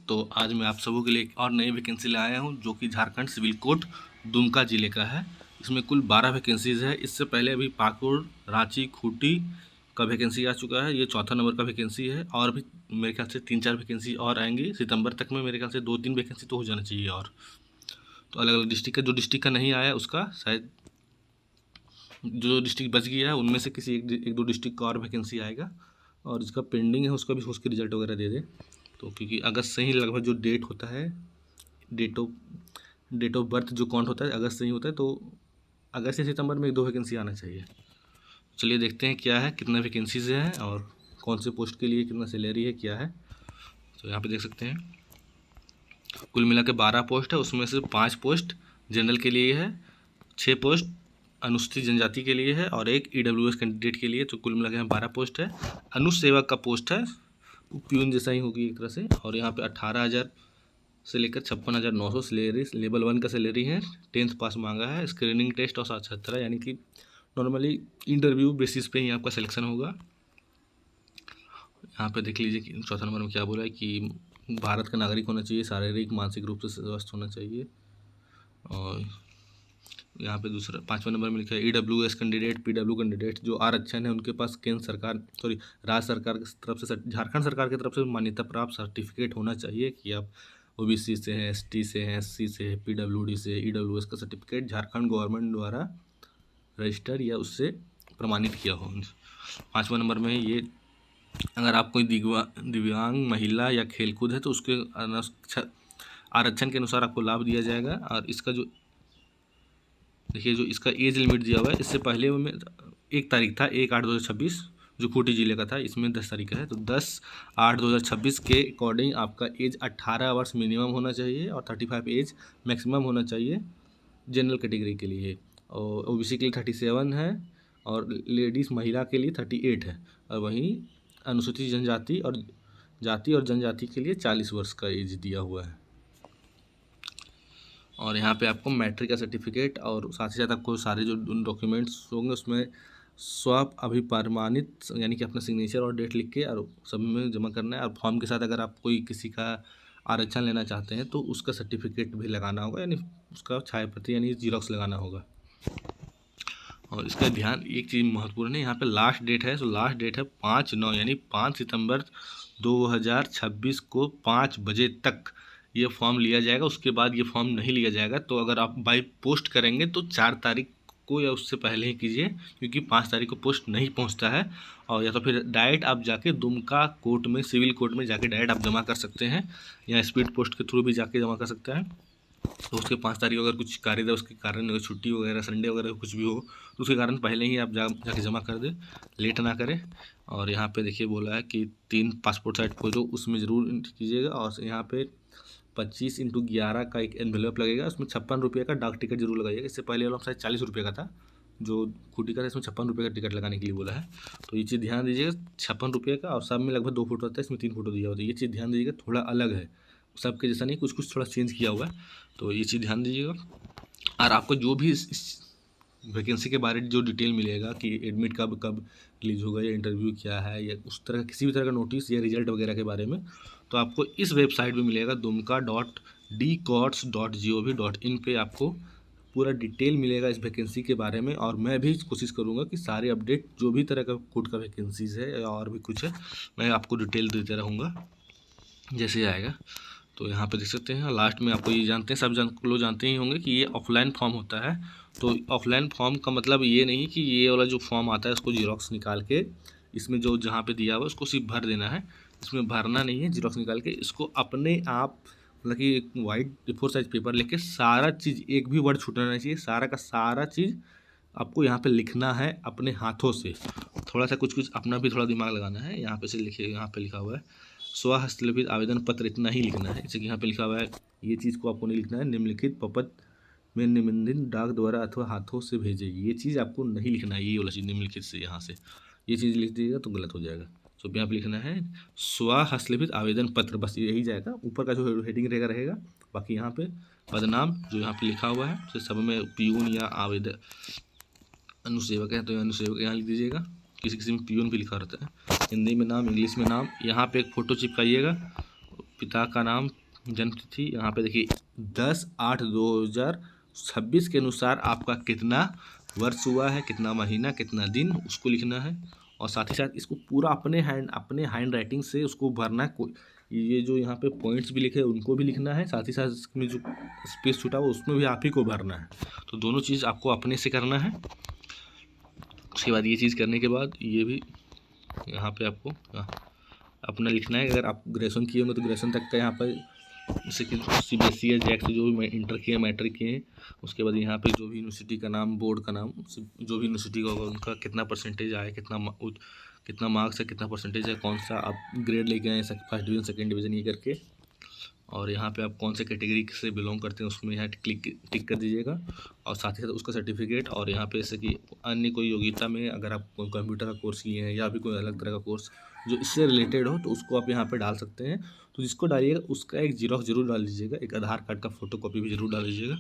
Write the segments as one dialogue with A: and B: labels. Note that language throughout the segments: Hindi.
A: तो आज मैं आप सबों के लिए एक और नई वैकेंसी ले आया हूं जो कि झारखंड सिविल कोर्ट दुमका जिले का है। इसमें कुल 12 वैकेंसीज है। इससे पहले अभी पाकुड़, रांची, खूंटी का वैकेंसी आ चुका है। ये चौथा नंबर का वैकेंसी है और भी मेरे ख्याल से 3-4 वैकेंसी और आएंगी सितंबर तक में। मेरे ख्याल से 2-3 वैकेंसी तो हो जाना चाहिए। और तो अलग अलग डिस्ट्रिक्ट का, जो डिस्ट्रिक्ट का नहीं आया उसका शायद, जो डिस्ट्रिक्ट बच गया है उनमें से किसी एक दो डिस्ट्रिक्ट का और वैकेंसी आएगा। और जिसका पेंडिंग है उसका भी उसके रिजल्ट वगैरह दे दे। तो क्योंकि अगस्त से ही लगभग जो डेट होता है, डेट ऑफ बर्थ जो काउंट होता है अगस्त से ही होता है, तो अगस्त या सितंबर में 1-2 वैकेंसी आना चाहिए। चलिए देखते हैं क्या है, कितना वैकेंसीज है और कौन से पोस्ट के लिए कितना सैलरी है, क्या है। तो यहाँ पे देख सकते हैं कुल मिला के 12 पोस्ट है। उसमें से 5 पोस्ट जनरल के लिए है, 6 पोस्ट अनुसूचित जनजाति के लिए है और एक EWS कैंडिडेट के लिए। तो कुल मिला के यहाँ 12 पोस्ट है। अनुसेवक का पोस्ट है, प्यून जैसा ही होगी एक तरह से। और यहाँ पे 18,000 से लेकर 56,900 सैलरी, लेवल 1 का सैलरी है। 10th पास मांगा है। स्क्रीनिंग टेस्ट और साक्षात्कार, यानी कि नॉर्मली इंटरव्यू बेसिस पे ही आपका सिलेक्शन होगा। यहाँ पे देख लीजिए कि चौथा नंबर में क्या बोला है कि भारत का नागरिक होना चाहिए, शारीरिक मानसिक रूप से स्वस्थ होना चाहिए। और यहाँ पे दूसरा 5वां नंबर में लिखा है EWS कैंडिडेट, PW कैंडिडेट जो आरक्षण है उनके पास केंद्र सरकार राज्य सरकार की तरफ से, झारखंड सरकार की तरफ से मान्यता प्राप्त सर्टिफिकेट होना चाहिए कि आप OBC से हैं, ST से हैं, SC से है, PWD से, EWS का सर्टिफिकेट झारखंड गवर्नमेंट द्वारा रजिस्टर या उससे प्रमाणित किया हो। 5वां नंबर में ये, अगर आप कोई दिव्यांग महिला या खेलकूद है तो उसके आरक्षण के अनुसार आपको लाभ दिया जाएगा। और इसका जो देखिए, जो इसका एज लिमिट दिया हुआ है, इससे पहले में 1 तारीख था 1/8/2026 जो खूंटी जिले का था, इसमें 10 तारीख का है। तो 10/8/2026 के अकॉर्डिंग आपका एज 18 वर्ष मिनिमम होना चाहिए और 35 एज मैक्सिमम होना चाहिए जनरल कैटेगरी के लिए। और OBC के लिए 37 है और लेडीज़ महिला के लिए 38 है। और वहीं अनुसूचित जनजाति और जनजाति के लिए 40 वर्ष का एज दिया हुआ है। और यहाँ पे आपको मैट्रिक का सर्टिफिकेट और साथ ही साथ आपको सारे जो डॉक्यूमेंट्स होंगे उसमें अभिप्रमाणित, यानी कि अपना सिग्नेचर और डेट लिख के और सब में जमा करना है। और फॉर्म के साथ अगर आप कोई किसी का आरक्षण लेना चाहते हैं तो उसका सर्टिफिकेट भी लगाना होगा, यानी उसका छाया प्रति यानी जीरोक्स लगाना होगा। और इसका ध्यान, एक चीज़ महत्वपूर्ण है, यहाँ पे लास्ट डेट है। तो लास्ट डेट है 5/9 यानी 5 सितंबर 2026 को 5 बजे तक ये फॉर्म लिया जाएगा। उसके बाद ये फॉर्म नहीं लिया जाएगा। तो अगर आप बाई पोस्ट करेंगे तो 4 तारीख को या उससे पहले ही कीजिए, क्योंकि 5 तारीख को पोस्ट नहीं पहुंचता है। और या तो फिर डायरेक्ट आप जाके दुमका कोर्ट में, सिविल कोर्ट में जाके डायरेक्ट आप जमा कर सकते हैं, या स्पीड पोस्ट के थ्रू भी जाके जमा कर सकते हैं। तो उसके 5 तारीख को अगर कुछ कार्य है, उसके कारण अगर छुट्टी वगैरह, संडे वगैरह कुछ भी हो तो उसके कारण पहले ही आप जाके जमा कर दें, लेट ना करें। और यहाँ पे देखिए बोला है कि 3 पासपोर्ट साइज फ़ोटो उसमें ज़रूर कीजिएगा। और यहाँ पे 25x11 का एक एनवेलप लगेगा, उसमें 56 रुपये का डाक टिकट जरूर लगाइएगा। इससे पहले वाला शायद 40 रुपये का था जो खूंटी का था, इसमें 56 रुपये का टिकट लगाने के लिए बोला है। तो ये चीज़ ध्यान दीजिएगा, 56 रुपये का। और सब में लगभग 2 फोटो आता है, इसमें 3 फोटो दिया होता है। ये चीज़ ध्यान दीजिएगा, थोड़ा अलग है, सबके जैसा नहीं, कुछ कुछ थोड़ा चेंज किया हुआ है। तो ये चीज़ ध्यान दीजिएगा। और आपको जो भी इस वैकेंसी के बारे में जो डिटेल मिलेगा कि एडमिट कब रिलीज होगा या इंटरव्यू क्या है या उस तरह किसी भी तरह का नोटिस या रिजल्ट वगैरह के बारे में, तो आपको इस वेबसाइट पे मिलेगा dumka.dcots.gov.in पे आपको पूरा डिटेल मिलेगा इस वैकेंसी के बारे में। और मैं भी कोशिश करूँगा कि सारे अपडेट जो भी तरह का कोर्ट का वैकेंसीज़ है या और भी कुछ है, मैं आपको डिटेल देते रहूँगा जैसे आएगा। तो यहाँ पे देख सकते हैं लास्ट में आपको ये जानते हैं, सब लोग जानते ही होंगे कि ये ऑफलाइन फॉर्म होता है। तो ऑफलाइन फॉर्म का मतलब ये नहीं कि ये वाला जो फॉर्म आता है उसको जीरोक्स निकाल के इसमें जो जहाँ पे दिया हुआ उसको सिर्फ भर देना है। इसमें भरना नहीं है, जीरोक्स निकाल के इसको अपने आप, मतलब कि एक वाइट A4 साइज पेपर लेके सारा चीज़, एक भी वर्ड छूटना नहीं चाहिए, सारा का सारा चीज़ आपको यहाँ पे लिखना है अपने हाथों से। थोड़ा सा कुछ अपना भी थोड़ा दिमाग लगाना है। यहाँ पे से लिखिए, यहाँ पे लिखा हुआ है स्वहस्तलिखित आवेदन पत्र, इतना ही लिखना है। जैसे कि यहाँ पे लिखा हुआ है, ये चीज़ को आपको नहीं लिखना है, निम्नलिखित पपत में निबंधित डाक द्वारा अथवा हाथों से भेजे, ये चीज़ आपको नहीं लिखना है। ये वाला चीज़ निम्नलिखित से यहाँ से ये चीज़ लिख दीजिएगा तो गलत हो जाएगा। तो यहाँ पे लिखना है स्वहस्तलिखित आवेदन पत्र, बस यही जाएगा। ऊपर का जो हेडिंग रहेगा बाकी यहाँ पे पदनाम जो यहाँ पे लिखा हुआ है, तो सब में प्यून या आवेदन अनुसेवक है तो अनुसेवक यहाँ लिख दीजिएगा। किसी किसी में प्यून भी लिखा रहता है, हिंदी में नाम, इंग्लिश में नाम। यहाँ पे एक फ़ोटो चिपकाइएगा पिता का नाम, जन्म तिथि, यहाँ पे देखिए 10/8/2026 के अनुसार आपका कितना वर्ष हुआ है, कितना महीना, कितना दिन, उसको लिखना है। और साथ ही साथ इसको पूरा अपने हैंड राइटिंग से उसको भरना है। ये जो यहाँ पे पॉइंट्स भी लिखे हैं उनको भी लिखना है, साथ ही साथ इसमें जो स्पेस छूटा हुआ उसमें भी आप ही को भरना है। तो दोनों चीज़ आपको अपने से करना है। उसके बाद ये चीज़ करने के बाद ये भी यहाँ पे आपको अपना लिखना है। अगर आप ग्रेजुएशन किए होंगे तो ग्रेजुएशन तक का यहाँ पर, जैसे कि CBSE या जैक से जो भी इंटर किए, मैट्रिक किए, उसके बाद यहाँ पे जो भी यूनिवर्सिटी का नाम, बोर्ड का नाम, जो भी यूनिवर्सिटी का होगा उनका कितना परसेंटेज आया, कितना मार्क्स है, कितना परसेंटेज है, कौन सा आप ग्रेड लेके आए, फर्स्ट डिवीज़न, सेकेंड डिवीज़न, ये करके। और यहाँ पे आप कौन से कैटेगरी से बिलोंग करते हैं उसमें यहाँ टिक कर दीजिएगा। और साथ ही साथ उसका सर्टिफिकेट, और यहाँ पे जैसे कि अन्य कोई योग्यता में अगर आप कंप्यूटर का कोर्स किए हैं या भी कोई अलग तरह का कोर्स जो इससे रिलेटेड हो तो उसको आप यहाँ पे डाल सकते हैं। तो जिसको डालिएगा उसका एक जीरोक्स जरूर डाल दीजिएगा, एक आधार कार्ड का फोटोकॉपी भी जरूर डाल दीजिएगा।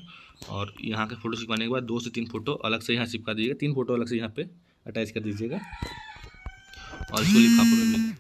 A: और यहाँ के फ़ोटो चिपकाने के बाद 2 से 3 फोटो अलग से यहाँ चिपका दीजिएगा, 3 फोटो अलग से यहाँ पे अटैच कर दीजिएगा। और इसको लिफाफे में भी